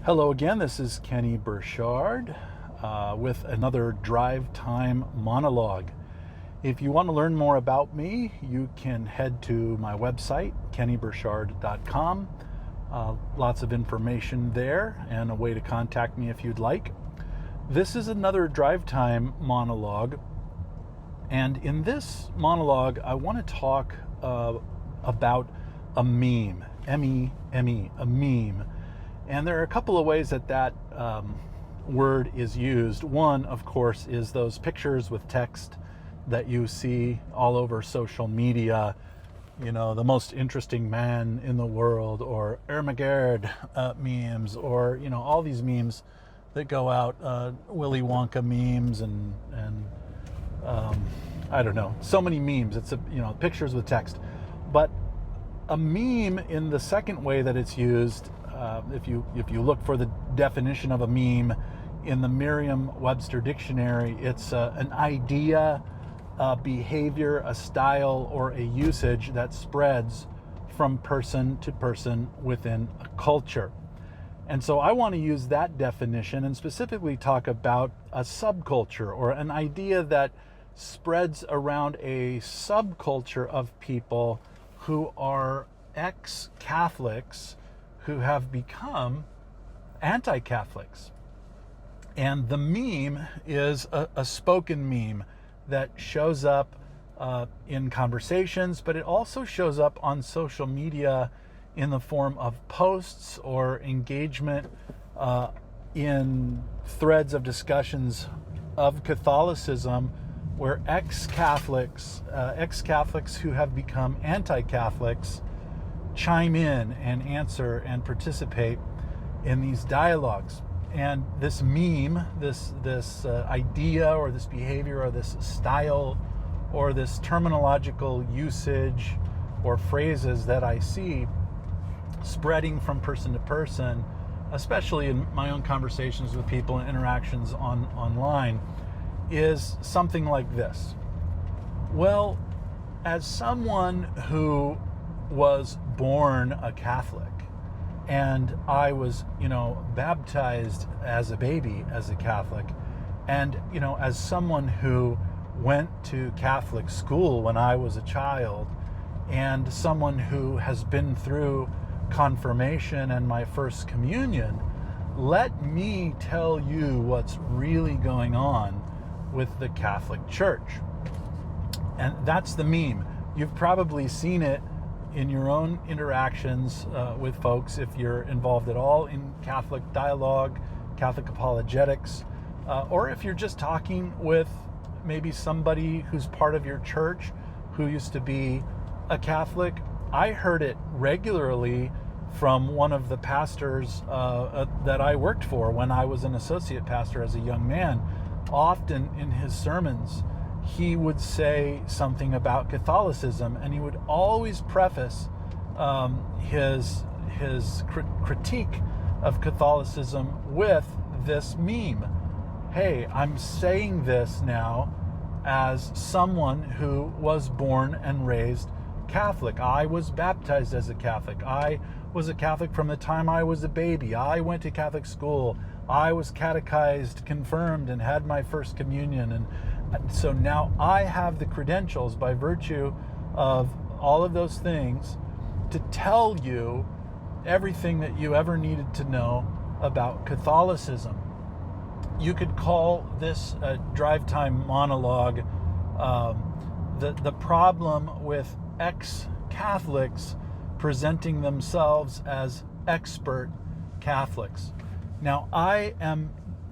Hello again, this is Kenny Burchard with another Drive Time Monologue. If you want to learn more about me, you can head to my website, kennyburchard.com. Lots of information there and a way to contact me if you'd like. This is another Drive Time Monologue, and in this monologue, I want to talk about a meme, M-E-M-E, a meme. And there are a couple of ways that word is used. One, of course, is those pictures with text that you see all over social media. You know, the most interesting man in the world, or Ermagerd memes, or, you know, all these memes that go out, Willy Wonka memes, and I don't know, so many memes. It's, pictures with text. But a meme, in the second way that it's used, if you look for the definition of a meme in the Merriam-Webster dictionary, it's an idea, a behavior, a style, or a usage that spreads from person to person within a culture. And so I want to use that definition and specifically talk about a subculture, or an idea that spreads around a subculture of people who are ex-Catholics who have become anti-Catholics. And the meme is a spoken meme that shows up in conversations, but it also shows up on social media in the form of posts or engagement in threads of discussions of Catholicism, where ex-Catholics who have become anti-Catholics chime in and answer and participate in these dialogues. And this meme, this idea, or this behavior, or this style, or this terminological usage or phrases that I see spreading from person to person, especially in my own conversations with people and interactions online, is something like this. Well, as someone who was born a Catholic, and I was, baptized as a baby as a Catholic, and, as someone who went to Catholic school when I was a child, and someone who has been through confirmation and my first communion, let me tell you what's really going on with the Catholic Church. And that's the meme. You've probably seen it in your own interactions with folks, if you're involved at all in Catholic dialogue, Catholic apologetics, or if you're just talking with maybe somebody who's part of your church who used to be a Catholic. I heard it regularly from one of the pastors that I worked for when I was an associate pastor as a young man. Often in his sermons, he would say something about Catholicism, and he would always preface his critique of Catholicism with this meme. Hey, I'm saying this now as someone who was born and raised Catholic. I was baptized as a Catholic. I was a Catholic from the time I was a baby. I went to Catholic school. I was catechized, confirmed, and had my first communion. And so now I have the credentials, by virtue of all of those things, to tell you everything that you ever needed to know about Catholicism. You could call this a drive time monologue. The problem with ex-Catholics presenting themselves as expert Catholics. Now, I am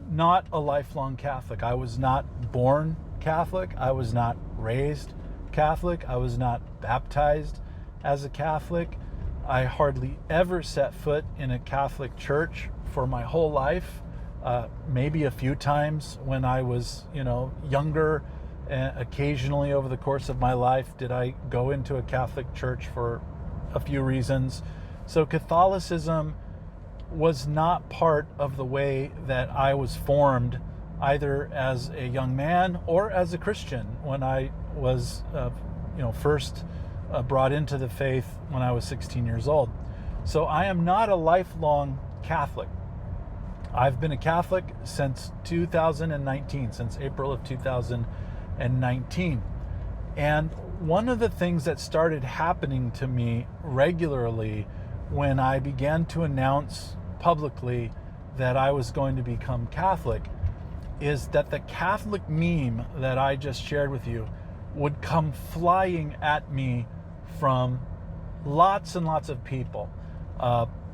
not a lifelong Catholic. I was not born Catholic. I was not raised Catholic. I was not baptized as a Catholic. I hardly ever set foot in a Catholic church for my whole life. Maybe a few times when I was, younger. Occasionally over the course of my life did I go into a Catholic church for a few reasons. So Catholicism was not part of the way that I was formed, either as a young man or as a Christian when I was, first brought into the faith when I was 16 years old. So I am not a lifelong Catholic. I've been a Catholic since 2019, since April of 2019. And one of the things that started happening to me regularly when I began to announce publicly that I was going to become Catholic is that the Catholic meme that I just shared with you would come flying at me from lots and lots of people.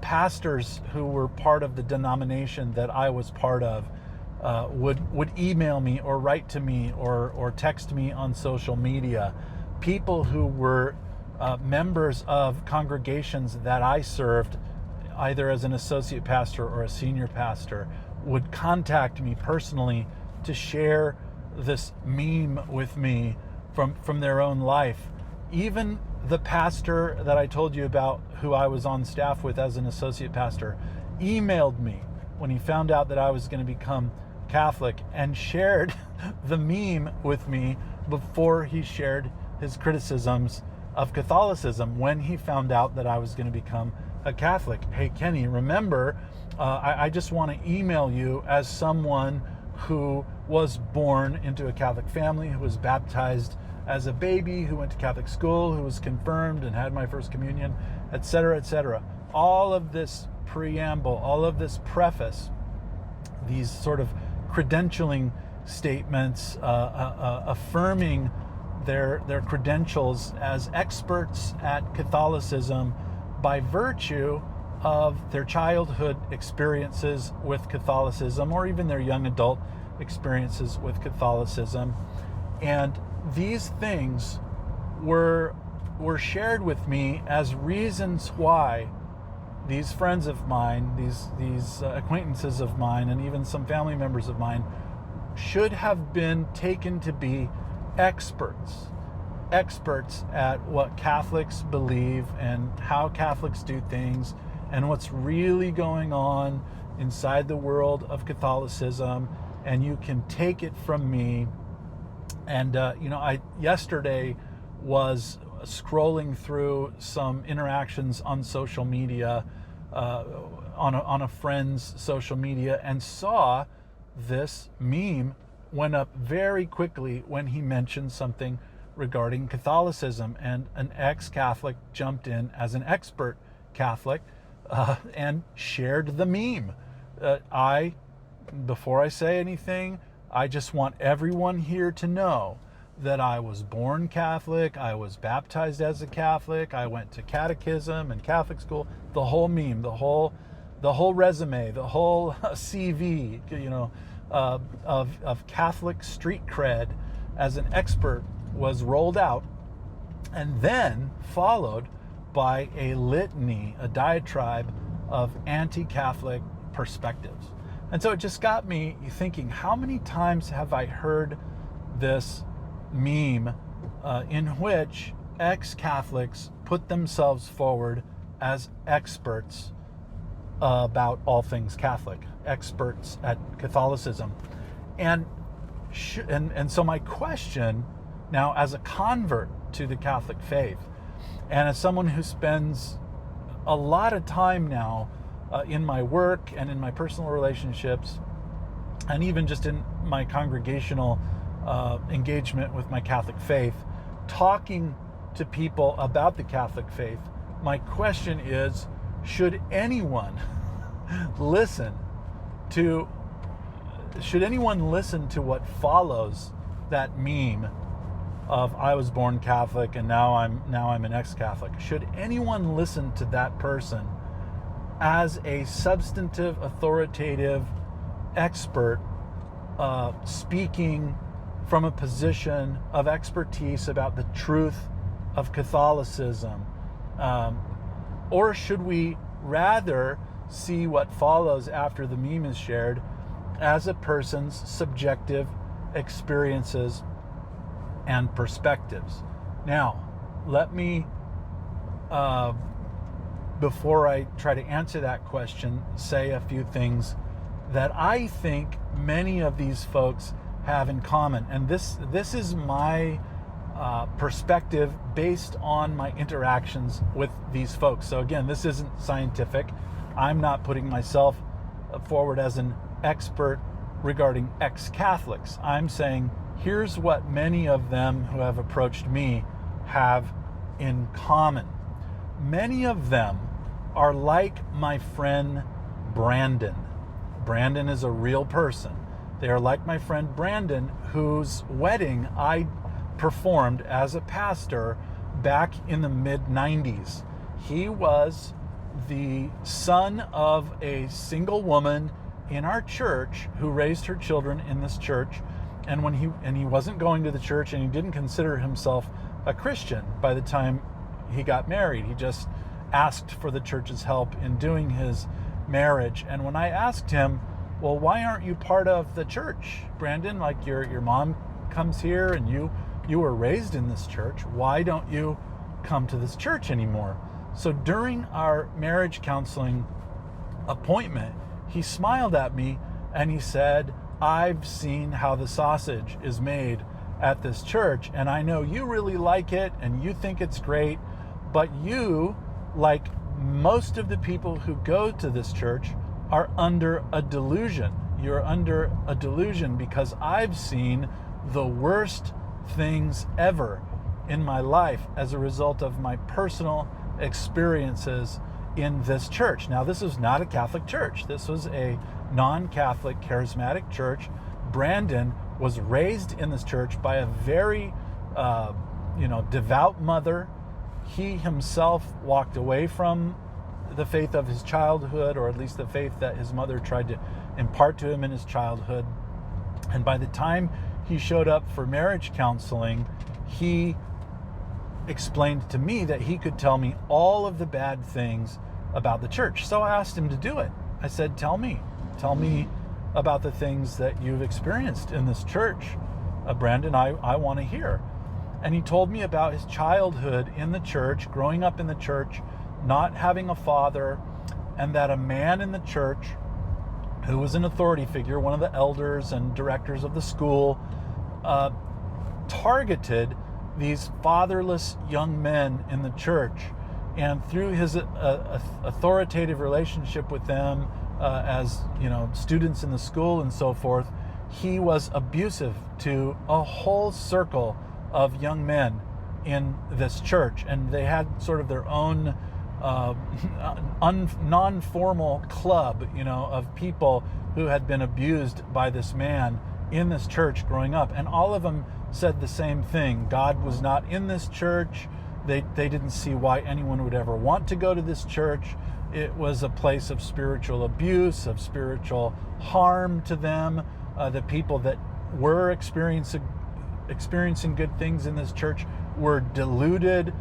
Pastors who were part of the denomination that I was part of would email me or write to me or text me on social media. People who were members of congregations that I served, either as an associate pastor or a senior pastor, would contact me personally to share this meme with me from their own life. Even the pastor that I told you about, who I was on staff with as an associate pastor, emailed me when he found out that I was going to become Catholic and shared the meme with me before he shared his criticisms of Catholicism when he found out that I was going to become a Catholic. Hey, Kenny, remember, I just want to email you as someone who was born into a Catholic family, who was baptized as a baby, who went to Catholic school, who was confirmed and had my first communion, etc., etc. All of this preamble, all of this preface, these sort of credentialing statements affirming their credentials as experts at Catholicism by virtue of their childhood experiences with Catholicism, or even their young adult experiences with Catholicism. And these things were shared with me as reasons why these friends of mine, these acquaintances of mine, and even some family members of mine should have been taken to be experts at what Catholics believe and how Catholics do things and what's really going on inside the world of Catholicism. And you can take it from me. And I yesterday was scrolling through some interactions on social media, on a friend's social media, and saw this meme went up very quickly when he mentioned something regarding Catholicism, and an ex-Catholic jumped in as an expert Catholic and shared the meme. Before I say anything, I just want everyone here to know that I was born Catholic, I was baptized as a Catholic, I went to catechism and Catholic school, the whole meme, the whole resume, the whole CV, of Catholic street cred as an expert was rolled out, and then followed by a litany, a diatribe of anti-Catholic perspectives. And so it just got me thinking, how many times have I heard this meme in which ex-Catholics put themselves forward as experts about all things Catholic, experts at Catholicism. And so my question now, as a convert to the Catholic faith, and as someone who spends a lot of time now in my work and in my personal relationships, and even just in my congregational engagement with my Catholic faith, talking to people about the Catholic faith, my question is, should anyone listen to what follows that meme of I was born Catholic and now I'm an ex-Catholic? Should anyone listen to that person as a substantive, authoritative expert speaking from a position of expertise about the truth of Catholicism? Or should we rather see what follows after the meme is shared as a person's subjective experiences and perspectives? Now, let me, before I try to answer that question, say a few things that I think many of these folks have in common. And this is my perspective based on my interactions with these folks. So again, this isn't scientific. I'm not putting myself forward as an expert regarding ex-Catholics. I'm saying here's what many of them who have approached me have in common. Many of them are like my friend Brandon. Brandon is a real person. They are like my friend Brandon, whose wedding I performed as a pastor back in the mid-90s. He was the son of a single woman in our church who raised her children in this church, and when he wasn't going to the church, and he didn't consider himself a Christian by the time he got married. He just asked for the church's help in doing his marriage. And when I asked him, well, why aren't you part of the church, Brandon? Like your mom comes here and you were raised in this church. Why don't you come to this church anymore? So during our marriage counseling appointment, he smiled at me and he said, I've seen how the sausage is made at this church, and I know you really like it and you think it's great, but you, like most of the people who go to this church, are under a delusion. You're under a delusion because I've seen the worst things ever in my life as a result of my personal experiences in this church. Now, this is not a Catholic church. This was a non-Catholic charismatic church. Brandon was raised in this church by a very, devout mother. He himself walked away from the faith of his childhood, or at least the faith that his mother tried to impart to him in his childhood. And by the time he showed up for marriage counseling, he explained to me that he could tell me all of the bad things about the church. So I asked him to do it. I said, tell me about the things that you've experienced in this church. Brandon, I want to hear. And he told me about his childhood in the church, growing up in the church, not having a father, and that a man in the church who was an authority figure, one of the elders and directors of the school, targeted these fatherless young men in the church. And through his authoritative relationship with them as students in the school and so forth, he was abusive to a whole circle of young men in this church. And they had sort of their own non-formal club, of people who had been abused by this man in this church growing up. And all of them said the same thing. God was not in this church. They didn't see why anyone would ever want to go to this church. It was a place of spiritual abuse, of spiritual harm to them. The people that were experiencing good things in this church were deluded.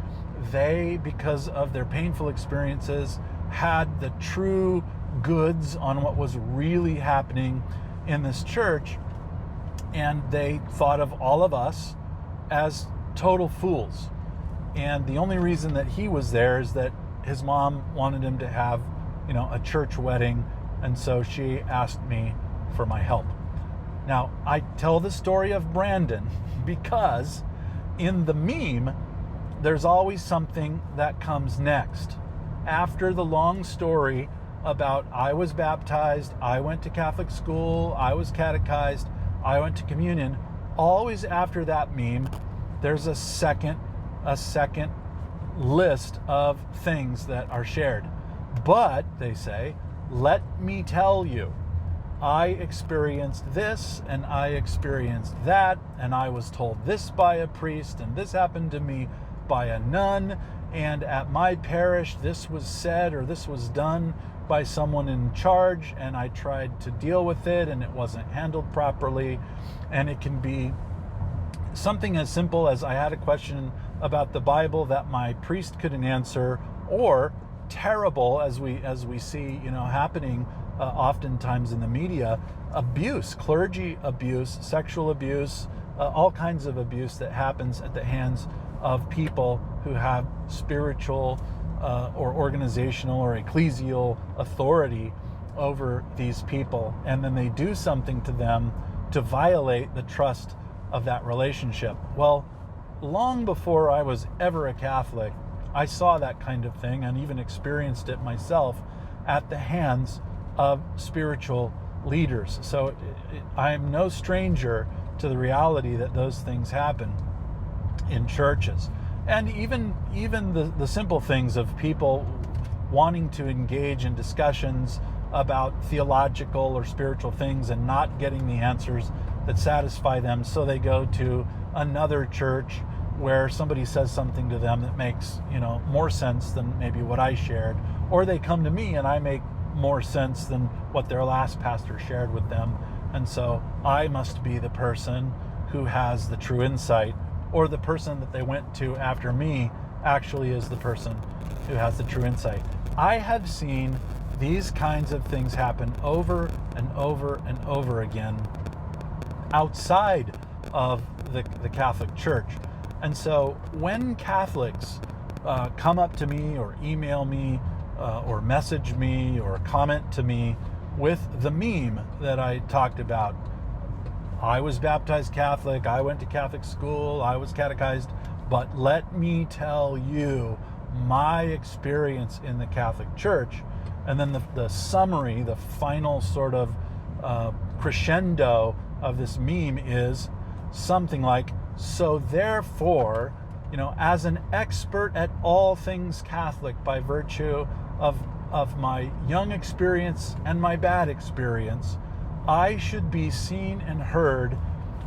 They, because of their painful experiences, had the true goods on what was really happening in this church. And they thought of all of us as total fools. And the only reason that he was there is that his mom wanted him to have, a church wedding. And so she asked me for my help. Now, I tell the story of Brandon because in the meme, there's always something that comes next. After the long story about I was baptized, I went to Catholic school, I was catechized, I went to communion, always after that meme, there's a second list of things that are shared. But, they say, let me tell you, I experienced this and I experienced that, and I was told this by a priest, and this happened to me by a nun, and at my parish this was said or this was done by someone in charge, and I tried to deal with it and it wasn't handled properly. And it can be something as simple as I had a question about the Bible that my priest couldn't answer, or terrible, as we see happening oftentimes in the media, abuse, clergy abuse, sexual abuse, all kinds of abuse that happens at the hands of people who have spiritual or organizational or ecclesial authority over these people, and then they do something to them to violate the trust of that relationship. Well, long before I was ever a Catholic, I saw that kind of thing and even experienced it myself at the hands of spiritual leaders. So I'm no stranger to the reality that those things happen in churches. And even the simple things of people wanting to engage in discussions about theological or spiritual things and not getting the answers that satisfy them, so they go to another church where somebody says something to them that makes, more sense than maybe what I shared, or they come to me and I make more sense than what their last pastor shared with them, and so I must be the person who has the true insight, or the person that they went to after me actually is the person who has the true insight. I have seen these kinds of things happen over and over and over again outside of the Catholic Church. And so when Catholics come up to me or email me or message me or comment to me with the meme that I talked about, I was baptized Catholic, I went to Catholic school, I was catechized, but let me tell you my experience in the Catholic Church. And then the summary, the final sort of crescendo of this meme is something like, so therefore, as an expert at all things Catholic by virtue of my young experience and my bad experience, I should be seen and heard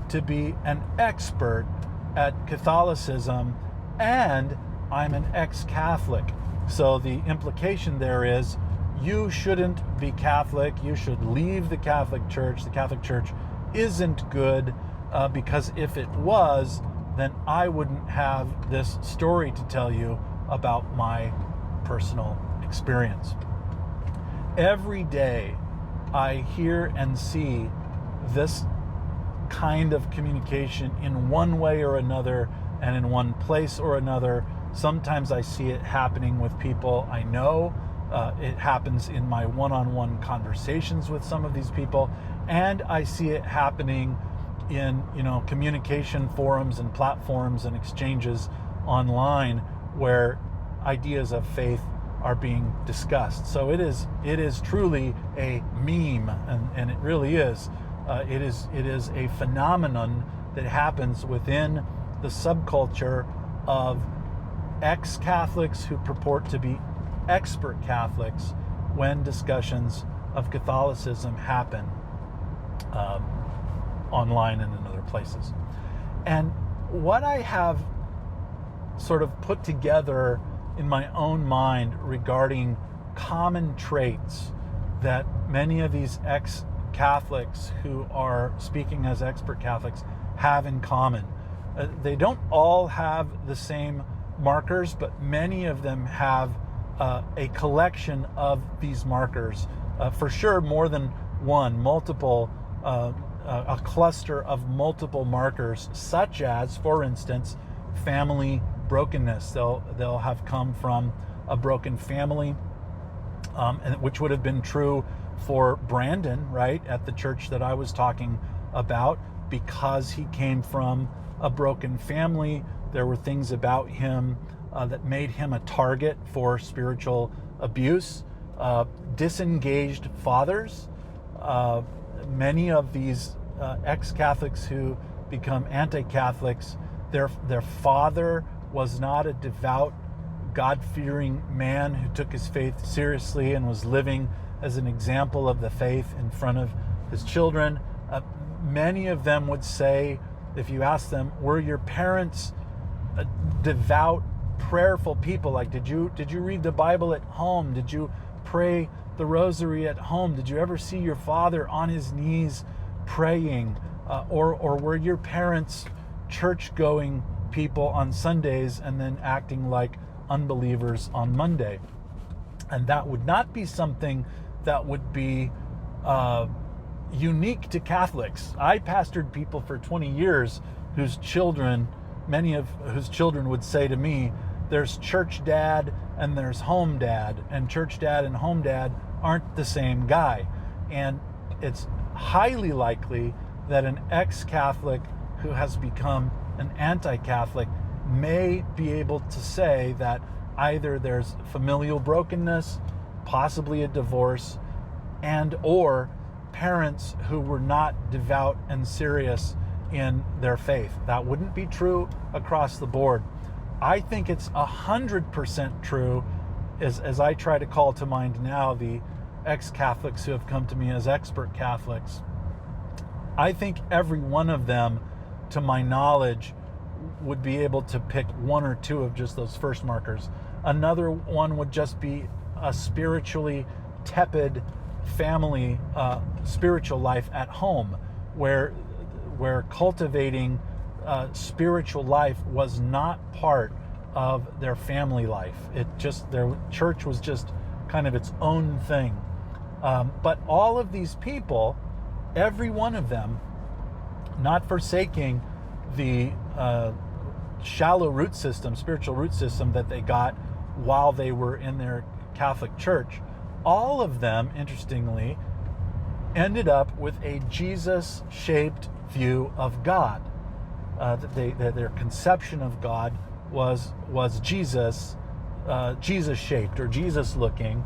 to be an expert at Catholicism, and I'm an ex-Catholic. So the implication there is, you shouldn't be Catholic, you should leave the Catholic Church. The Catholic Church isn't good, because if it was, then I wouldn't have this story to tell you about my personal experience. Every day I hear and see this kind of communication in one way or another and in one place or another. Sometimes I see it happening with people I know. It happens in my one-on-one conversations with some of these people, and I see it happening in communication forums and platforms and exchanges online where ideas of faith are being discussed. So it is truly a meme, and it really is. It is a phenomenon that happens within the subculture of ex-Catholics who purport to be expert Catholics when discussions of Catholicism happen online and in other places. And what I have sort of put together in my own mind regarding common traits that many of these ex-Catholics who are speaking as expert Catholics have in common. They don't all have the same markers, but many of them have a collection of these markers, for sure more than one, multiple, a cluster of multiple markers, such as, for instance, family brokenness. They'll have come from a broken family, and which would have been true for Brandon, right, at the church that I was talking about, because he came from a broken family. There were things about him that made him a target for spiritual abuse. Disengaged fathers. Many of these ex-Catholics who become anti-Catholics, their father was not a devout, God-fearing man who took his faith seriously and was living as an example of the faith in front of his children. Many of them would say, if you ask them, were your parents devout, prayerful people? Like, did you read the Bible at home? Did you pray the rosary at home? Did you ever see your father on his knees praying? Or were your parents church-going people on Sundays and then acting like unbelievers on Monday? And that would not be something that would be unique to Catholics. I pastored people for 20 years many of whose children would say to me, there's church dad and there's home dad, and church dad and home dad aren't the same guy. And it's highly likely that an ex-Catholic who has become an anti-Catholic may be able to say that either there's familial brokenness, possibly a divorce, and or parents who were not devout and serious in their faith. That wouldn't be true across the board. I think it's 100% true, as I try to call to mind now the ex-Catholics who have come to me as expert Catholics. I think every one of them, to my knowledge, would be able to pick one or two of just those first markers. Another one would just be a spiritually tepid family, spiritual life at home, where cultivating spiritual life was not part of their family life. Their church was just kind of its own thing. But all of these people, every one of them, not forsaking the shallow root system, spiritual root system that they got while they were in their Catholic church, all of them, interestingly, ended up with a Jesus-shaped view of God. Their conception of God was Jesus, Jesus-shaped or Jesus-looking.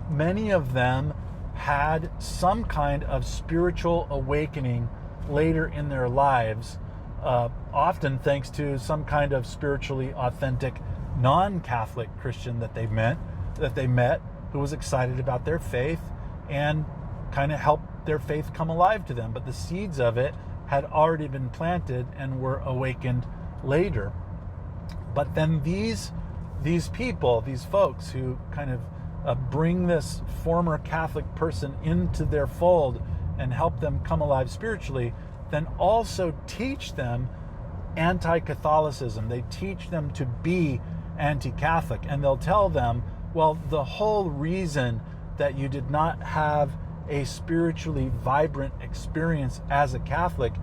Many of them had some kind of spiritual awakening later in their lives, often thanks to some kind of spiritually authentic non-Catholic Christian that they met who was excited about their faith and kind of helped their faith come alive to them. But the seeds of it had already been planted and were awakened later. But then these people, these folks who kind of bring this former Catholic person into their fold and help them come alive spiritually, then also teach them anti-Catholicism. They teach them to be anti-Catholic, and they'll tell them, well, the whole reason that you did not have a spiritually vibrant experience as a Catholic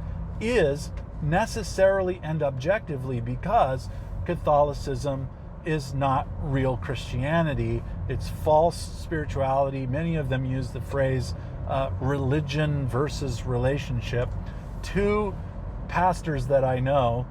is necessarily and objectively because Catholicism is not real Christianity. It's false spirituality. Many of them use the phrase religion versus relationship. Two pastors that I know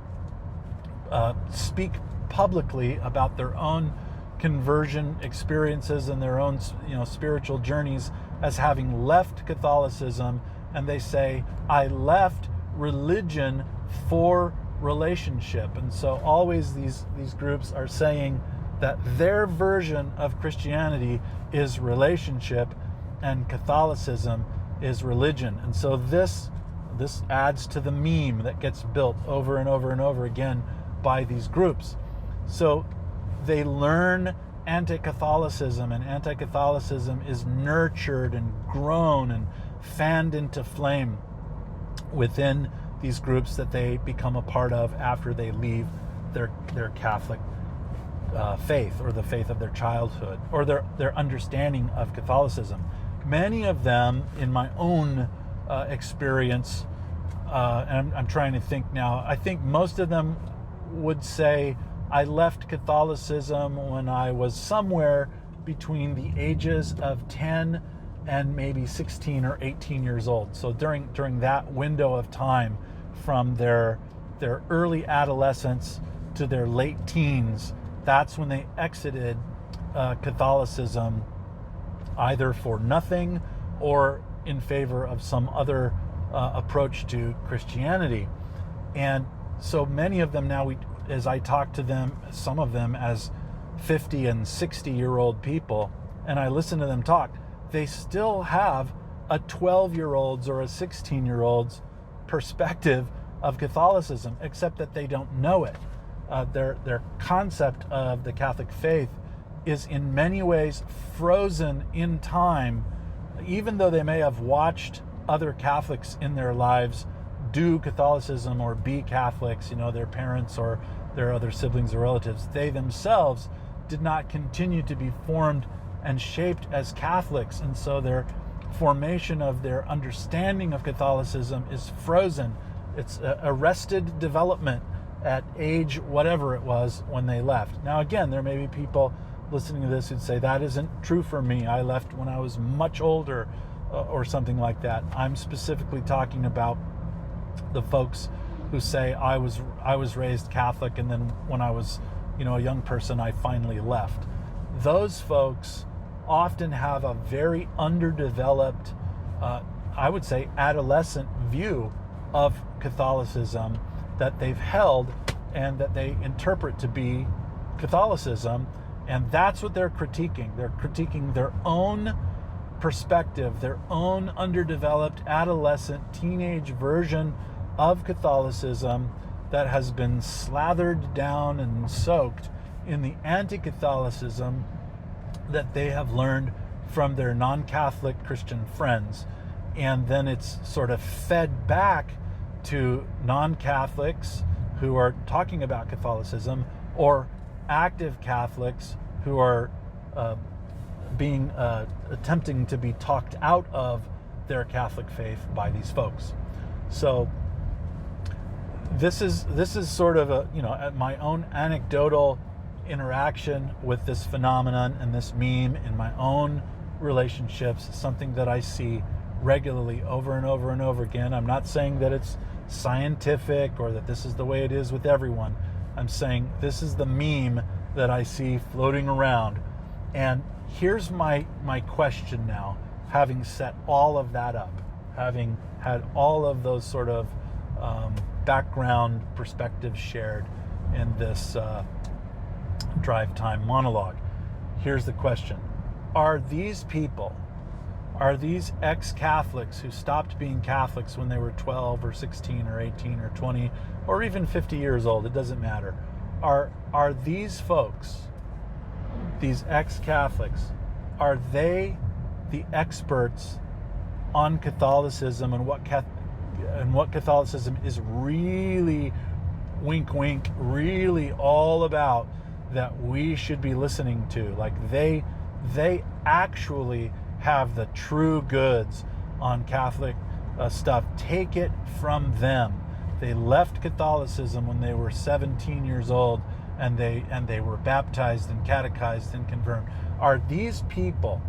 speak publicly about their own conversion experiences and their own, spiritual journeys as having left Catholicism, and they say, I left religion for relationship. And so always these groups are saying that their version of Christianity is relationship and Catholicism is religion. And so this adds to the meme that gets built over and over and over again by these groups. So they learn anti-Catholicism, and anti-Catholicism is nurtured and grown and fanned into flame within these groups that they become a part of after they leave their Catholic faith, or the faith of their childhood, or their understanding of Catholicism. Many of them, in my own experience, and I'm trying to think now, I think most of them would say, I left Catholicism when I was somewhere between the ages of 10 and maybe 16 or 18 years old. So during that window of time, from their early adolescence to their late teens, that's when they exited Catholicism, either for nothing or in favor of some other approach to Christianity. And so many of them now, as I talk to them, some of them as 50 and 60-year-old people, and I listen to them talk, they still have a 12-year-old's or a 16-year-old's perspective of Catholicism, except that they don't know it. Their concept of the Catholic faith is in many ways frozen in time, even though they may have watched other Catholics in their lives do Catholicism or be Catholics, their parents or their other siblings or relatives. They themselves did not continue to be formed and shaped as Catholics, and so their formation of their understanding of Catholicism is frozen. It's arrested development at age whatever it was when they left. Now again, there may be people listening to this who'd say, that isn't true for me. I left when I was much older, or something like that. I'm specifically talking about the folks who say, I was raised Catholic, and then when I was a young person, I finally left. Those folks often have a very underdeveloped, I would say, adolescent view of Catholicism that they've held and that they interpret to be Catholicism. And that's what they're critiquing. They're critiquing their own perspective, their own underdeveloped adolescent teenage version of Catholicism that has been slathered down and soaked in the anti-Catholicism that they have learned from their non-Catholic Christian friends. And then it's sort of fed back to non-Catholics who are talking about Catholicism, or active Catholics who are attempting to be talked out of their Catholic faith by these folks. So this is sort of a, my own anecdotal interaction with this phenomenon and this meme in my own relationships, something that I see regularly over and over and over again. I'm not saying that it's scientific or that this is the way it is with everyone. I'm saying this is the meme that I see floating around. And here's my question now, having set all of that up, having had all of those sort of background perspectives shared in this drive time monologue. Here's the question. Are these people, are these ex-Catholics who stopped being Catholics when they were 12 or 16 or 18 or 20 or even 50 years old, it doesn't matter, are these folks, these ex-Catholics, are they the experts on Catholicism and what Catholicism is really, wink wink, really all about, that we should be listening to? Like they actually have the true goods on Catholic stuff. Take it from them. They left Catholicism when they were 17 years old, and they were baptized and catechized and confirmed. Are these people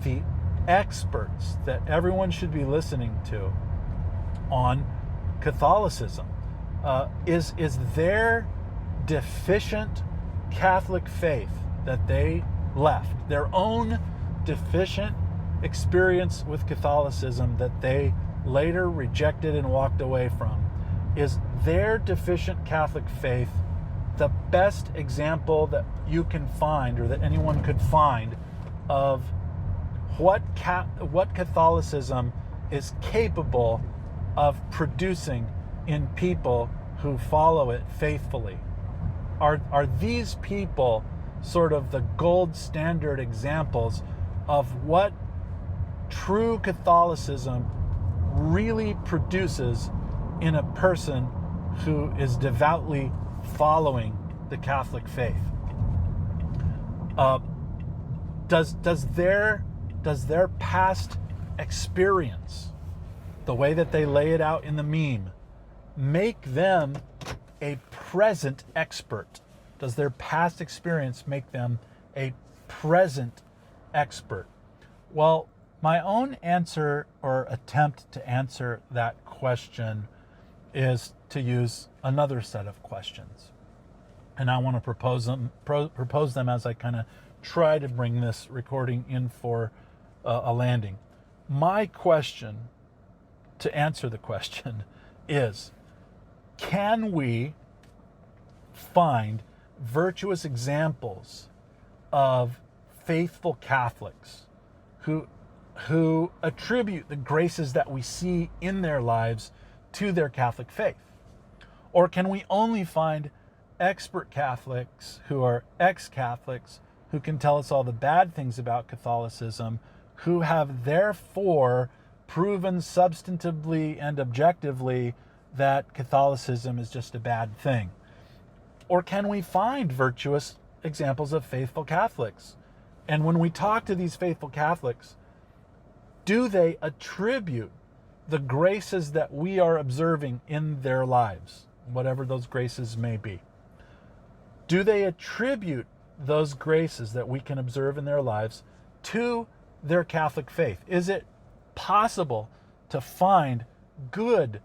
the experts that everyone should be listening to on Catholicism? Is their deficient Catholic faith that they left, their own deficient experience with Catholicism that they later rejected and walked away from, is their deficient Catholic faith the best example that you can find, or that anyone could find, of what Catholicism is capable of producing in people who follow it faithfully? Are these people sort of the gold standard examples of what true Catholicism really produces in a person who is devoutly following the Catholic faith? Does their past experience, the way that they lay it out in the meme, make them a present expert? Does their past experience make them a present expert? Well, my own answer, or attempt to answer that question, is to use another set of questions. And I want to propose them as I kind of try to bring this recording in for a landing. My question, to answer the question, is: can we find virtuous examples of faithful Catholics who attribute the graces that we see in their lives to their Catholic faith? Or can we only find expert Catholics who are ex-Catholics who can tell us all the bad things about Catholicism, who have therefore proven substantively and objectively that Catholicism is just a bad thing? Or can we find virtuous examples of faithful Catholics? And when we talk to these faithful Catholics, do they attribute the graces that we are observing in their lives, whatever those graces may be? Do they attribute those graces that we can observe in their lives to their Catholic faith? Is it possible to find good,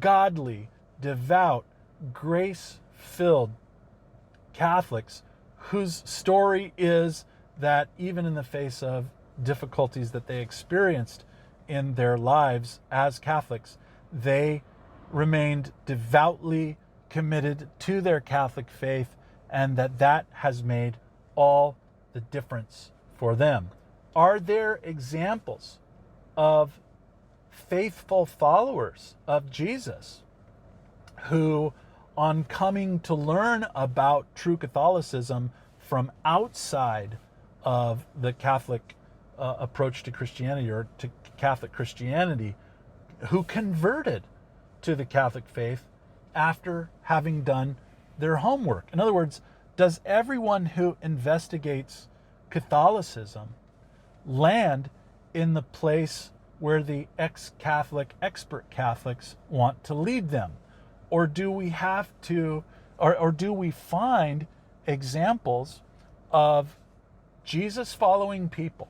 godly, devout, grace-filled Catholics whose story is that even in the face of difficulties that they experienced in their lives as Catholics, they remained devoutly committed to their Catholic faith, and that has made all the difference for them. Are there examples of faithful followers of Jesus who, on coming to learn about true Catholicism from outside of the Catholic approach to Christianity, or to Catholic Christianity, who converted to the Catholic faith after having done their homework? In other words, does everyone who investigates Catholicism land in the place where the ex-Catholic, expert Catholics want to lead them? Or do we have to, or do we find examples of Jesus following people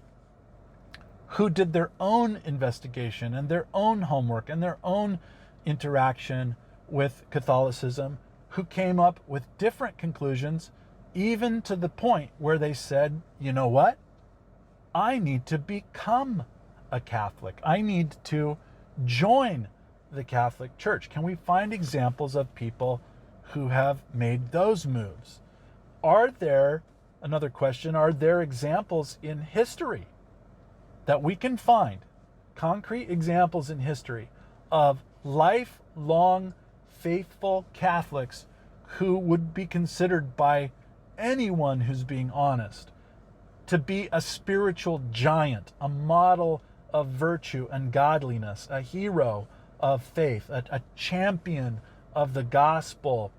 who did their own investigation and their own homework and their own interaction with Catholicism, who came up with different conclusions, even to the point where they said, you know what? I need to become a Catholic. I need to join the Catholic Church. Can we find examples of people who have made those moves? Are there, another question, are there examples in history that we can find, concrete examples in history of lifelong faithful Catholics who would be considered by anyone who's being honest to be a spiritual giant, a model of virtue and godliness, a hero of faith, a champion of the gospel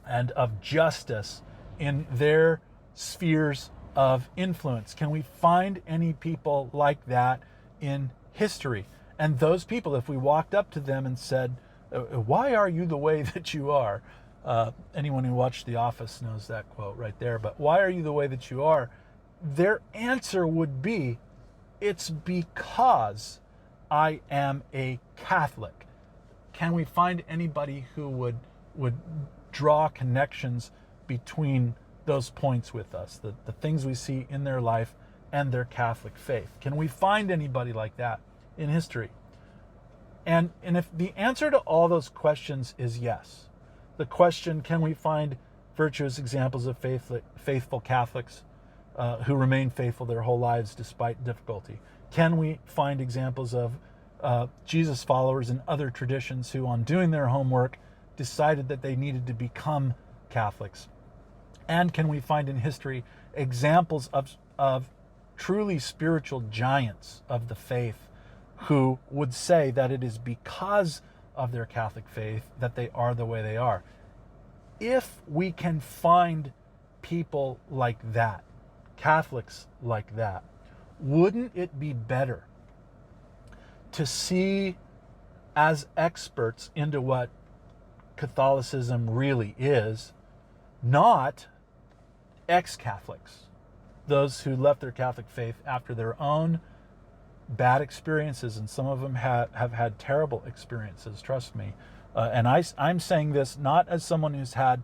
and of justice in their spheres of influence? Can we find any people like that in history? And those people, if we walked up to them and said, why are you the way that you are? Anyone who watched The Office knows that quote right there. But why are you the way that you are? Their answer would be, it's because I am a Catholic. Can we find anybody who would draw connections between those points with us, the things we see in their life and their Catholic faith? Can we find anybody like that in history? And if the answer to all those questions is yes, the question, can we find virtuous examples of faithful Catholics who remain faithful their whole lives despite difficulty? Can we find examples of Jesus followers in other traditions who, on doing their homework, decided that they needed to become Catholics? And can we find in history examples of truly spiritual giants of the faith who would say that it is because of their Catholic faith that they are the way they are? If we can find people like that, Catholics like that, wouldn't it be better to see as experts into what Catholicism really is, not ex-Catholics, those who left their Catholic faith after their own bad experiences, and some of them have had terrible experiences, trust me. And I'm saying this not as someone who's had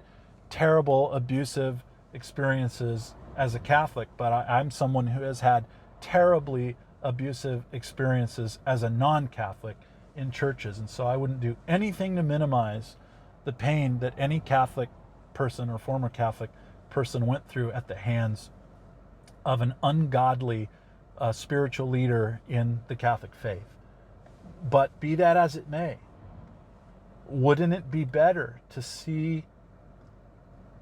terrible, abusive experiences as a Catholic, but I'm someone who has had terribly abusive experiences as a non-Catholic in churches. And so I wouldn't do anything to minimize the pain that any Catholic person or former Catholic person went through at the hands of an ungodly spiritual leader in the Catholic faith. But be that as it may, wouldn't it be better to see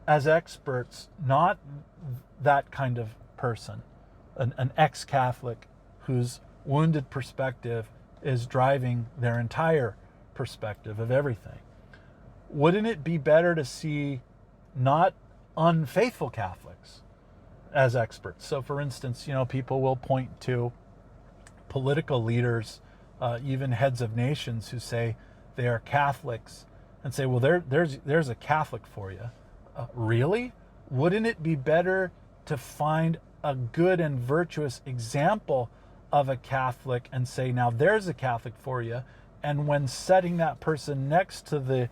as experts not that kind of person, an ex-Catholic whose wounded perspective is driving their entire perspective of everything? Wouldn't it be better to see not unfaithful Catholics as experts? So for instance, people will point to political leaders, even heads of nations who say they are Catholics, and say, well, there's a Catholic for you. Really? Wouldn't it be better to find a good and virtuous example of a Catholic and say, now there's a Catholic for you, and when setting that person next to the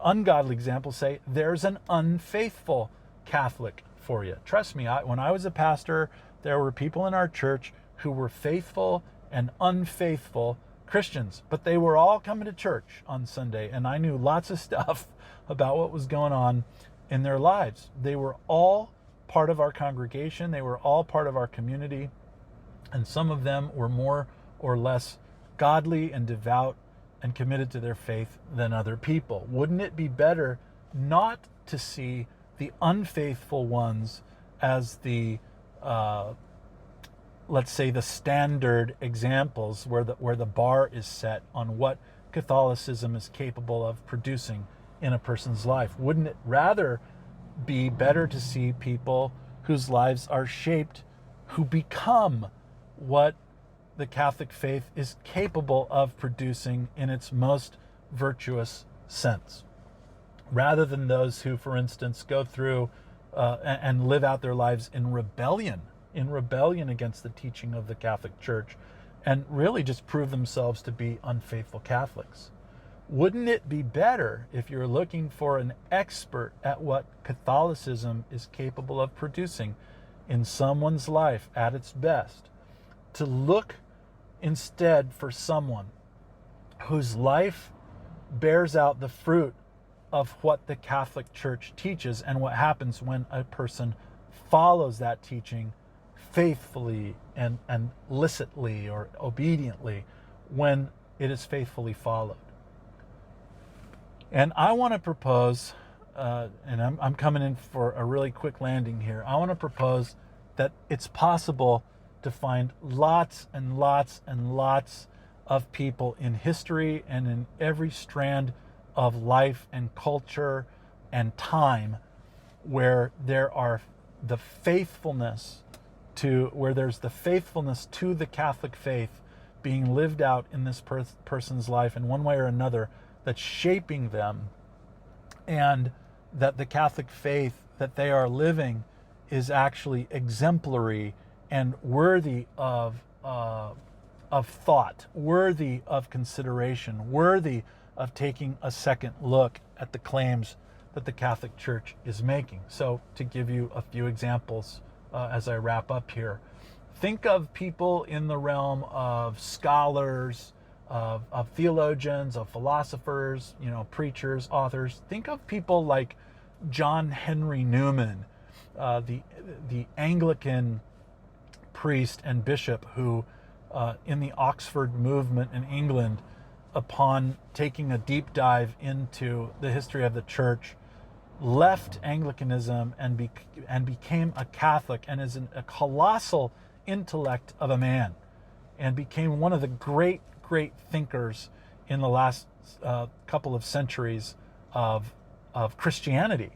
ungodly example, say, there's an unfaithful Catholic for you. Trust me, when I was a pastor, there were people in our church who were faithful and unfaithful Christians, but they were all coming to church on Sunday, and I knew lots of stuff about what was going on in their lives. They were all part of our congregation. They were all part of our community, and some of them were more or less godly and devout and committed to their faith than other people. Wouldn't it be better not to see the unfaithful ones as the let's say the standard examples where the bar is set on what Catholicism is capable of producing in a person's life? Wouldn't it rather be better to see people whose lives are shaped, who become what the Catholic faith is capable of producing in its most virtuous sense, rather than those who, for instance, go through and live out their lives in rebellion against the teaching of the Catholic Church, and really just prove themselves to be unfaithful Catholics? Wouldn't it be better, if you're looking for an expert at what Catholicism is capable of producing in someone's life at its best, to look instead for someone whose life bears out the fruit of what the Catholic Church teaches, and what happens when a person follows that teaching faithfully and licitly or obediently, when it is faithfully followed? And I want to propose, and I'm coming in for a really quick landing here, I want to propose that it's possible to find lots and lots and lots of people in history and in every strand of life and culture and time where there are the faithfulness where there's the faithfulness to the Catholic faith being lived out in this person's life in one way or another, that's shaping them, and that the Catholic faith that they are living is actually exemplary and worthy of thought, worthy of consideration, worthy of taking a second look at the claims that the Catholic Church is making. So, to give you a few examples as I wrap up here, think of people in the realm of scholars, of theologians, of philosophers, preachers, authors. Think of people like John Henry Newman, the Anglican priest and bishop who, in the Oxford movement in England, upon taking a deep dive into the history of the Church, left Anglicanism and became a Catholic, and is a colossal intellect of a man, and became one of the great thinkers in the last couple of centuries of Christianity.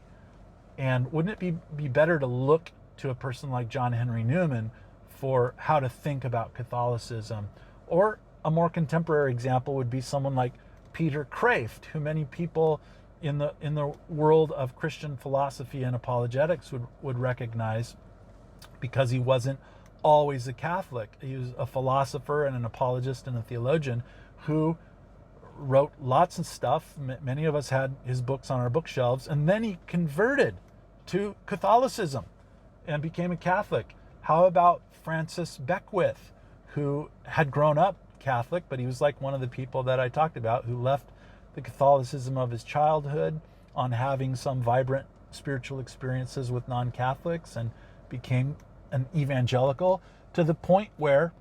And wouldn't it be better to look to a person like John Henry Newman for how to think about Catholicism? Or a more contemporary example would be someone like Peter Kraft, who many people in the world of Christian philosophy and apologetics would recognize, because he wasn't always a Catholic. He was a philosopher and an apologist and a theologian who wrote lots of stuff. Many of us had his books on our bookshelves, and then he converted to Catholicism and became a Catholic. How about Francis Beckwith, who had grown up Catholic, but he was like one of the people that I talked about who left the Catholicism of his childhood on having some vibrant spiritual experiences with non-Catholics, and became an evangelical, to the point where,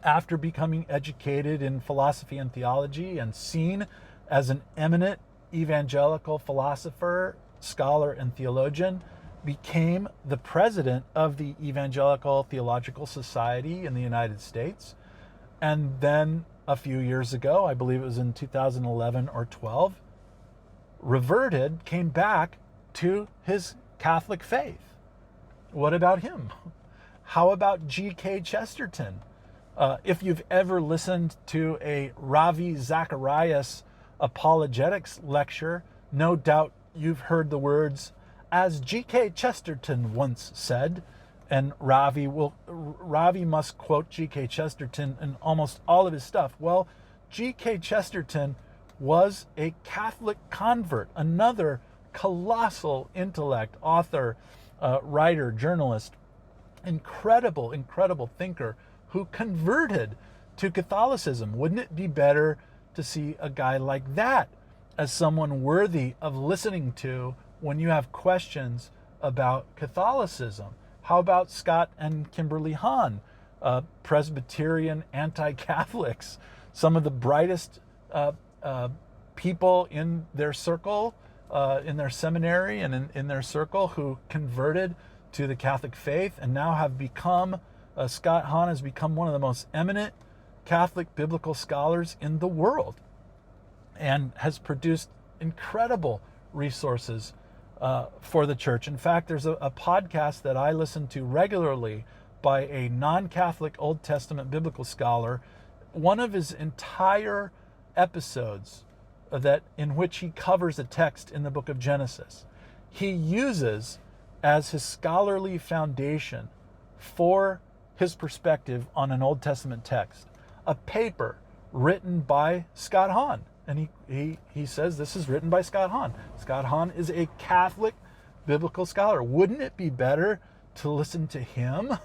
after becoming educated in philosophy and theology and seen as an eminent evangelical philosopher, scholar, and theologian, became the president of the Evangelical Theological Society in the United States. And then a few years ago, I believe it was in 2011 or 12, came back to his Catholic faith. What about him? How about G.K. Chesterton? If you've ever listened to a Ravi Zacharias apologetics lecture, no doubt you've heard the words, "As G.K. Chesterton once said," and Ravi must quote G.K. Chesterton in almost all of his stuff. Well, G.K. Chesterton was a Catholic convert, another colossal intellect, author, writer, journalist, incredible thinker who converted to Catholicism. Wouldn't it be better to see a guy like that as someone worthy of listening to when you have questions about Catholicism? How about Scott and Kimberly Hahn, Presbyterian anti-Catholics, some of the brightest people in their circle, in their seminary and in their circle, who converted to the Catholic faith and now have become, Scott Hahn has become one of the most eminent Catholic biblical scholars in the world and has produced incredible resources for the church. In fact, there's a podcast that I listen to regularly by a non-Catholic Old Testament biblical scholar. One of his entire episodes in which he covers a text in the book of Genesis, he uses as his scholarly foundation for his perspective on an Old Testament text a paper written by Scott Hahn. And he says this is written by Scott Hahn. Scott Hahn is a Catholic biblical scholar. Wouldn't it be better to listen to him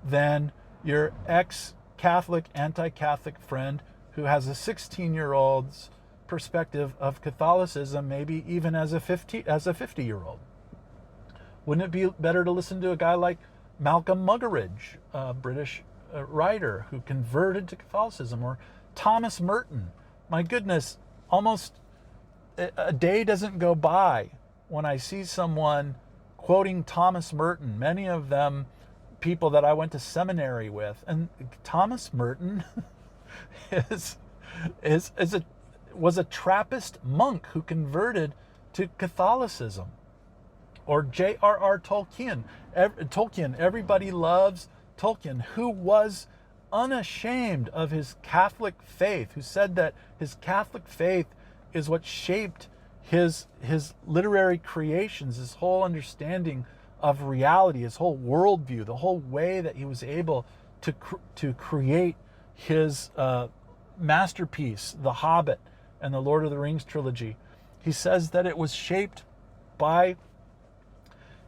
than your ex-Catholic, anti-Catholic friend who has a 16-year-old's perspective of Catholicism, maybe even as a 50-year-old? Wouldn't it be better to listen to a guy like Malcolm Muggeridge, a British writer who converted to Catholicism, or Thomas Merton? My goodness, almost a day doesn't go by when I see someone quoting Thomas Merton, many of them people that I went to seminary with. And Thomas Merton was a Trappist monk who converted to Catholicism. Or J.R.R. Tolkien. Everybody loves Tolkien, who was unashamed of his Catholic faith, who said that his Catholic faith is what shaped his literary creations, his whole understanding of reality, his whole worldview, the whole way that he was able to create his masterpiece, The Hobbit and the Lord of the Rings trilogy. He says that it was shaped by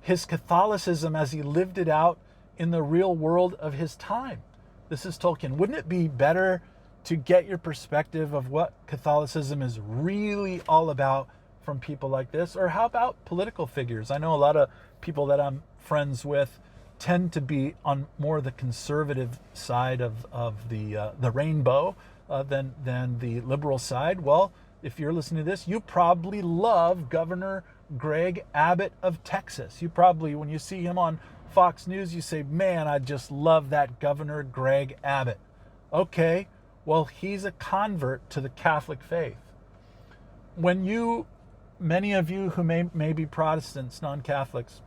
his Catholicism as he lived it out in the real world of his time. This is Tolkien. Wouldn't it be better to get your perspective of what Catholicism is really all about from people like this? Or how about political figures? I know a lot of people that I'm friends with tend to be on more the conservative side of the rainbow than the liberal side. Well, if you're listening to this, you probably love Governor Greg Abbott of Texas. You probably, when you see him on Fox News, you say, man, I just love that Governor Greg Abbott. Okay, well, he's a convert to the Catholic faith. Many of you who may be Protestants, non-Catholics,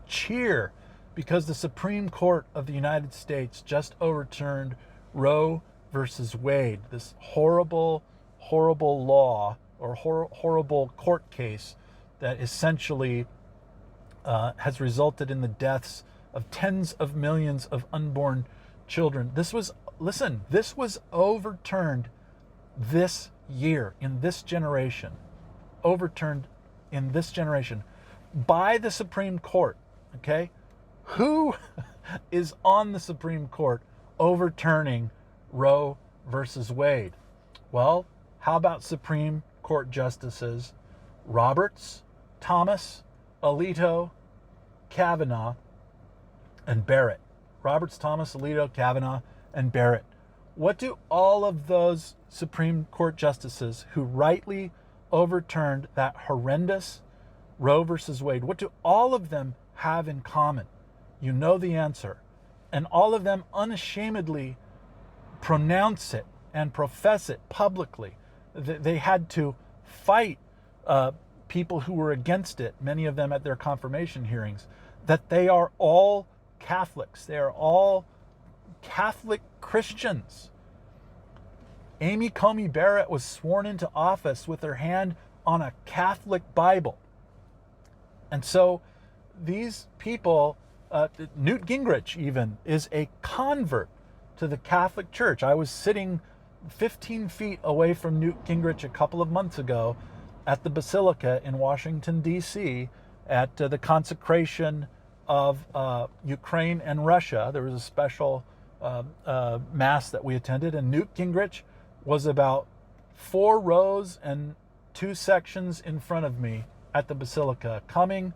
cheer because the Supreme Court of the United States just overturned Roe versus Wade, this horrible law or horrible court case that essentially has resulted in the deaths of tens of millions of unborn children. This was overturned this year, in this generation. Overturned in this generation by the Supreme Court. Okay? Who is on the Supreme Court overturning Roe versus Wade? Well, how about Supreme Court Justices Roberts, Thomas, Alito, Kavanaugh, and Barrett? Roberts, Thomas, Alito, Kavanaugh, and Barrett. What do all of those Supreme Court justices who rightly overturned that horrendous Roe versus Wade, what do all of them have in common? You know the answer. And all of them unashamedly pronounce it and profess it publicly. They had to fight people who were against it, many of them at their confirmation hearings, that they are all Catholics. They are all Catholic Christians. Amy Coney Barrett was sworn into office with her hand on a Catholic Bible. And so these people, Newt Gingrich even, is a convert to the Catholic Church. I was sitting 15 feet away from Newt Gingrich a couple of months ago at the Basilica in Washington, D.C., at the consecration of Ukraine and Russia. There was a special mass that we attended, and Newt Gingrich was about 4 rows and 2 sections in front of me at the Basilica, coming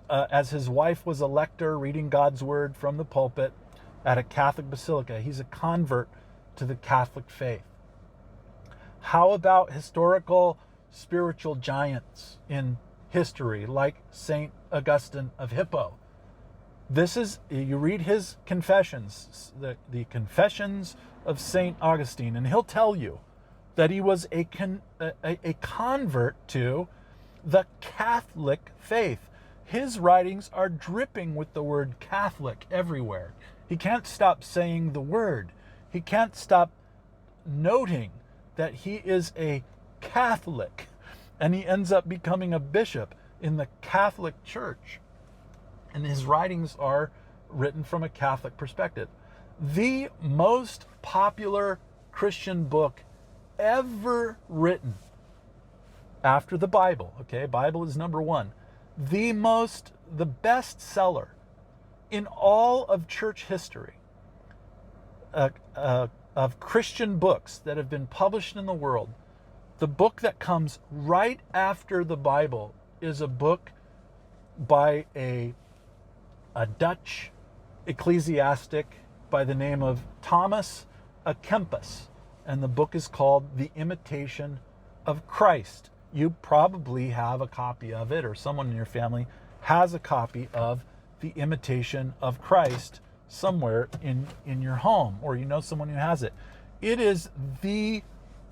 as his wife was a lector reading God's word from the pulpit at a Catholic basilica. He's a convert to the Catholic faith. How about historical spiritual giants in history like St. Augustine of Hippo? This is, you read his confessions, the Confessions of St. Augustine, and he'll tell you that he was a convert to the Catholic faith. His writings are dripping with the word Catholic everywhere. He can't stop saying the word. He can't stop noting that he is a Catholic, and he ends up becoming a bishop in the Catholic Church. And his writings are written from a Catholic perspective. The most popular Christian book ever written after the Bible, okay? Bible is number 1. The best seller in all of church history of Christian books that have been published in the world, the book that comes right after the Bible is a book by a Dutch ecclesiastic by the name of Thomas à Kempis, and the book is called The Imitation of Christ. You probably have a copy of it, or someone in your family has a copy of The Imitation of Christ somewhere in your home, or you know someone who has it. It is the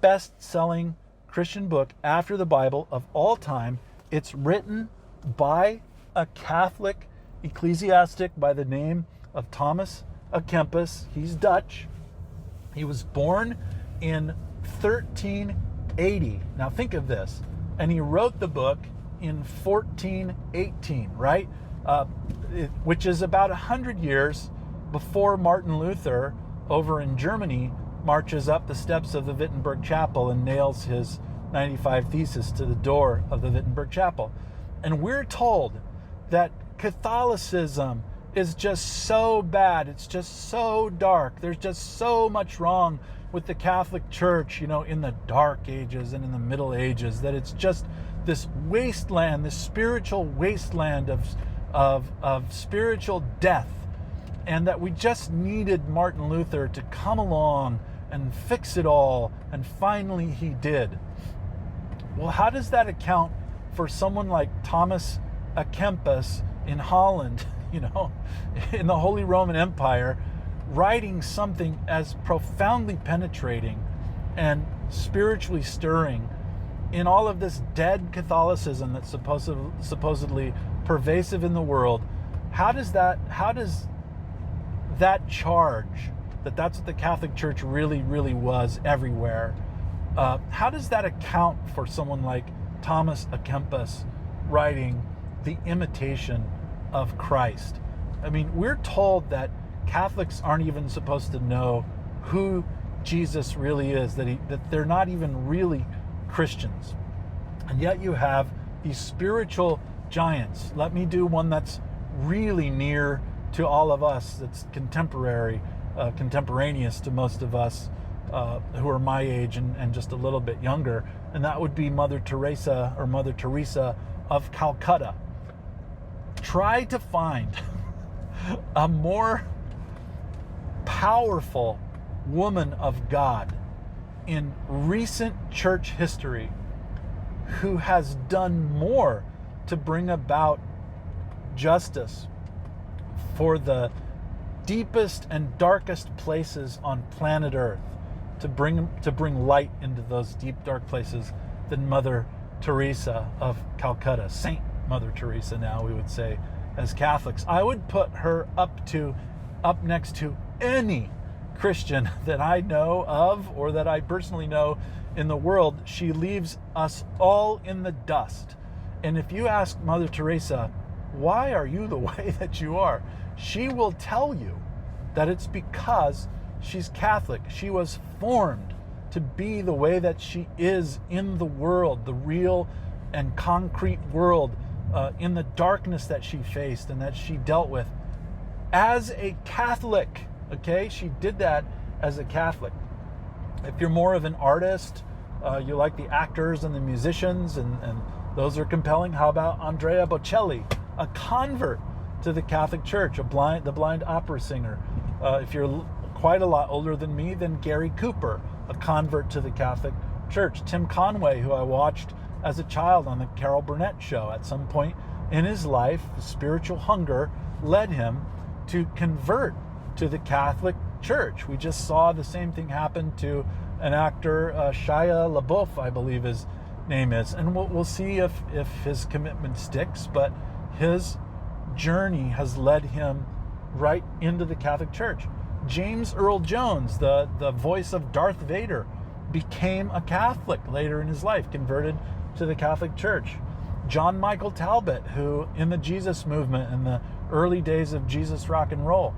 best-selling Christian book after the Bible of all time. It's written by a Catholic ecclesiastic by the name of Thomas à Kempis. He's Dutch. He was born in 1380. Now think of this. And he wrote the book in 1418, right? Which is about 100 years before Martin Luther over in Germany marches up the steps of the Wittenberg Chapel and nails his 95 Thesis to the door of the Wittenberg Chapel. And we're told that Catholicism is just so bad. It's just so dark. There's just so much wrong with the Catholic Church, in the Dark Ages and in the Middle Ages, that it's just this wasteland, this spiritual wasteland of spiritual death, and that we just needed Martin Luther to come along and fix it all, and finally he did. Well, how does that account for someone like Thomas à Kempis in Holland, in the Holy Roman Empire, writing something as profoundly penetrating and spiritually stirring in all of this dead Catholicism that's supposedly pervasive in the world? How does that charge that that's what the Catholic Church really, really was everywhere? How does that account for someone like Thomas à Kempis writing The Imitation of Christ? I mean, we're told that Catholics aren't even supposed to know who Jesus really is, that they're not even really Christians. And yet you have these spiritual giants. Let me do one that's really near to all of us, that's contemporaneous to most of us who are my age and just a little bit younger, and that would be Mother Teresa of Calcutta. Try to find a more powerful woman of God in recent church history who has done more to bring about justice for the deepest and darkest places on planet Earth, to bring light into those deep, dark places than Mother Teresa of Calcutta. Saint Mother Teresa now, we would say, as Catholics. I would put her up next to any Christian that I know of or that I personally know in the world. She leaves us all in the dust. And if you ask Mother Teresa, why are you the way that you are? She will tell you that it's because she's Catholic. She was formed to be the way that she is in the world, the real and concrete world in the darkness that she faced and that she dealt with as a Catholic. Okay, she did that as a Catholic. If you're more of an artist, you like the actors and the musicians, and those are compelling. How about Andrea Bocelli, a convert to the Catholic Church, the blind opera singer? If you're quite a lot older than me, then Gary Cooper, a convert to the Catholic Church. Tim Conway, who I watched as a child on the Carol Burnett show. At some point in his life, the spiritual hunger led him to convert to the Catholic Church. We just saw the same thing happen to an actor, Shia LaBeouf, I believe his name is. And we'll see if his commitment sticks, but his journey has led him right into the Catholic Church. James Earl Jones, the voice of Darth Vader, became a Catholic later in his life, converted to the Catholic Church. John Michael Talbot, who in the Jesus movement in the early days of Jesus rock and roll,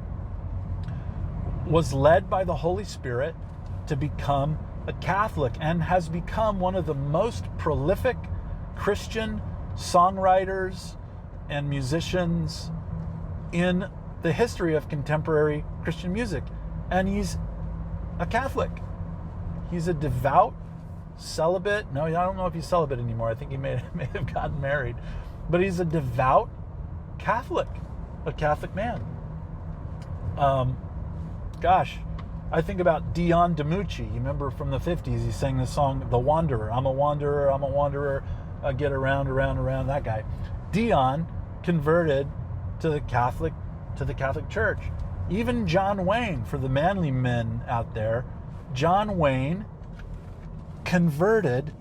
was led by the Holy Spirit to become a Catholic and has become one of the most prolific Christian songwriters and musicians in the history of contemporary Christian music. And he's a Catholic. He's a devout celibate. No, I don't know if he's celibate anymore. I think he may have gotten married. But he's a devout Catholic, a Catholic man. I think about Dion DiMucci. You remember from the 50s, he sang the song The Wanderer. I'm a wanderer, I get around, that guy. Dion converted to the Catholic Church. Even John Wayne, for the manly men out there, John Wayne converted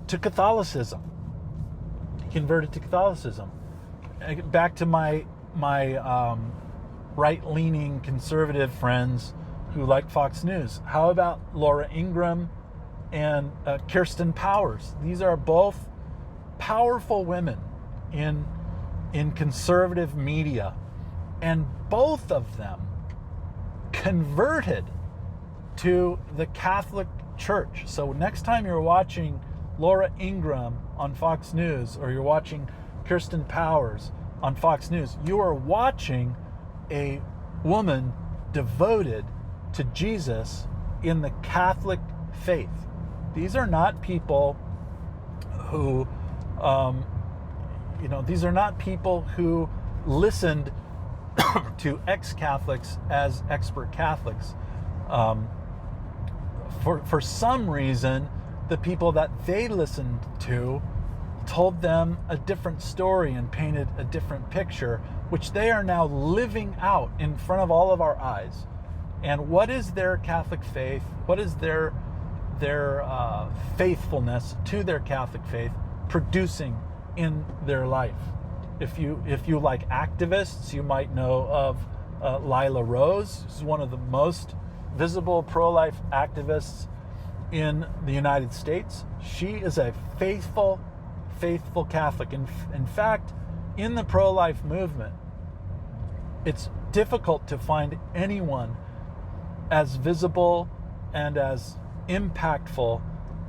to Catholicism. He converted to Catholicism. Back to my right-leaning conservative friends who like Fox News. How about Laura Ingraham and Kirsten Powers? These are both powerful women in conservative media, and both of them converted to the Catholic Church. So next time you're watching Laura Ingraham on Fox News, or you're watching Kirsten Powers on Fox News, you are watching a woman devoted to Jesus in the Catholic faith. These are not people who, these are not people who listened to ex-Catholics as expert Catholics. For some reason, the people that they listened to told them a different story and painted a different picture, which they are now living out in front of all of our eyes. And what is their Catholic faith? What is their faithfulness to their Catholic faith producing in their life? If you like activists, you might know of Lila Rose. She's one of the most visible pro-life activists in the United States. She is a faithful Catholic. In fact, in the pro-life movement, it's difficult to find anyone as visible and as impactful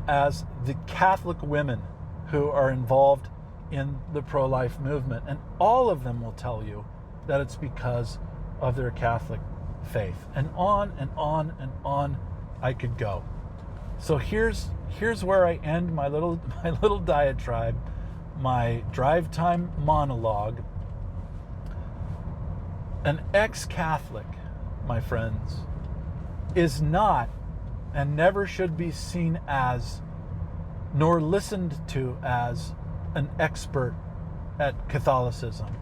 as the Catholic women who are involved in the pro-life movement. And all of them will tell you that it's because of their Catholic faith. And on and on and on I could go. So here's where I end my little diatribe, my drive time monologue. An ex-Catholic, my friends, is not and never should be seen as, nor listened to as, an expert at Catholicism.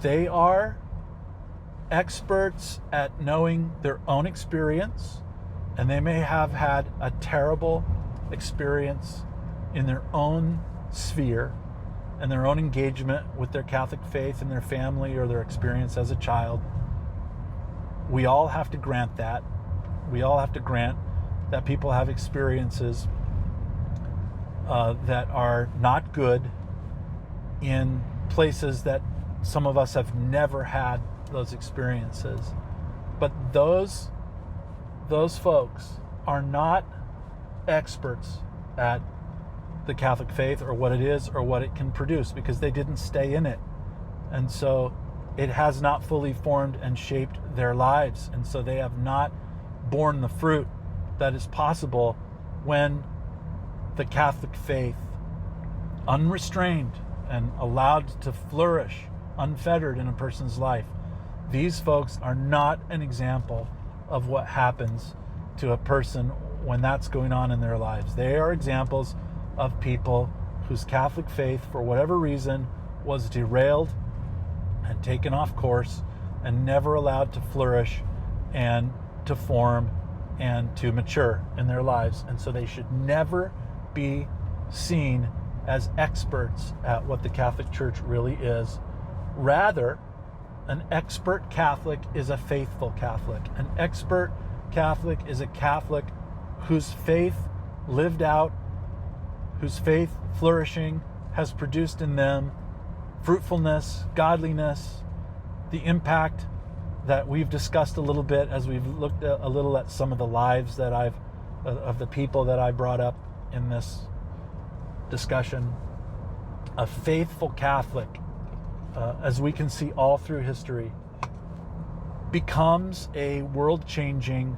They are experts at knowing their own experience, and they may have had a terrible experience in their own sphere and their own engagement with their Catholic faith and their family or their experience as a child. We all have to grant that. We all have to grant that people have experiences that are not good in places that some of us have never had those experiences. But those folks are not experts at the Catholic faith or what it is or what it can produce, because they didn't stay in it. And so it has not fully formed and shaped their lives. And so they have not borne the fruit that is possible when the Catholic faith, unrestrained and allowed to flourish, unfettered in a person's life, these folks are not an example of what happens to a person when that's going on in their lives. They are examples of people whose Catholic faith, for whatever reason, was derailed and taken off course and never allowed to flourish and to form and to mature in their lives. And so they should never be seen as experts at what the Catholic Church really is. Rather, an expert Catholic is a faithful Catholic. An expert Catholic is a Catholic whose faith lived out, whose faith flourishing has produced in them fruitfulness, godliness, the impact that we've discussed a little bit as we've looked a little at some of the lives that of the people that I brought up in this discussion. A faithful Catholic, as we can see all through history, becomes a world-changing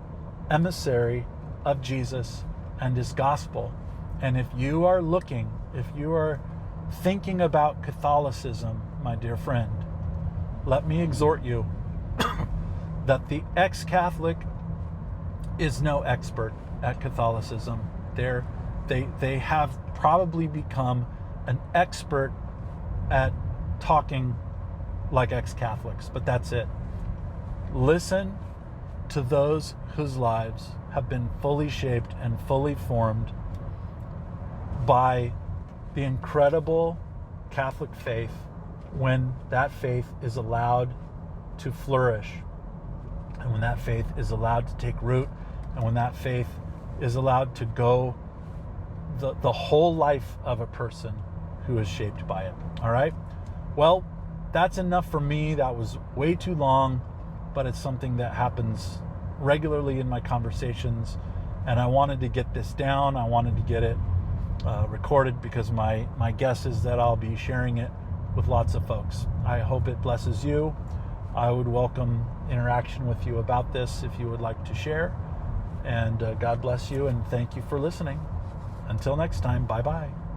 emissary of Jesus and his gospel. And if you are thinking about Catholicism, my dear friend, let me exhort you that the ex-Catholic is no expert at Catholicism. They have probably become an expert at talking like ex-Catholics, but that's it. Listen to those whose lives have been fully shaped and fully formed by the incredible Catholic faith, when that faith is allowed to flourish, and when that faith is allowed to take root, and when that faith is allowed to go the whole life of a person who is shaped by it. All right? Well, that's enough for me. That was way too long, but it's something that happens regularly in my conversations, and I wanted to get this down. I wanted to get it recorded, because my guess is that I'll be sharing it with lots of folks. I hope it blesses you. I would welcome interaction with you about this if you would like to share. And God bless you, and thank you for listening. Until next time, bye-bye.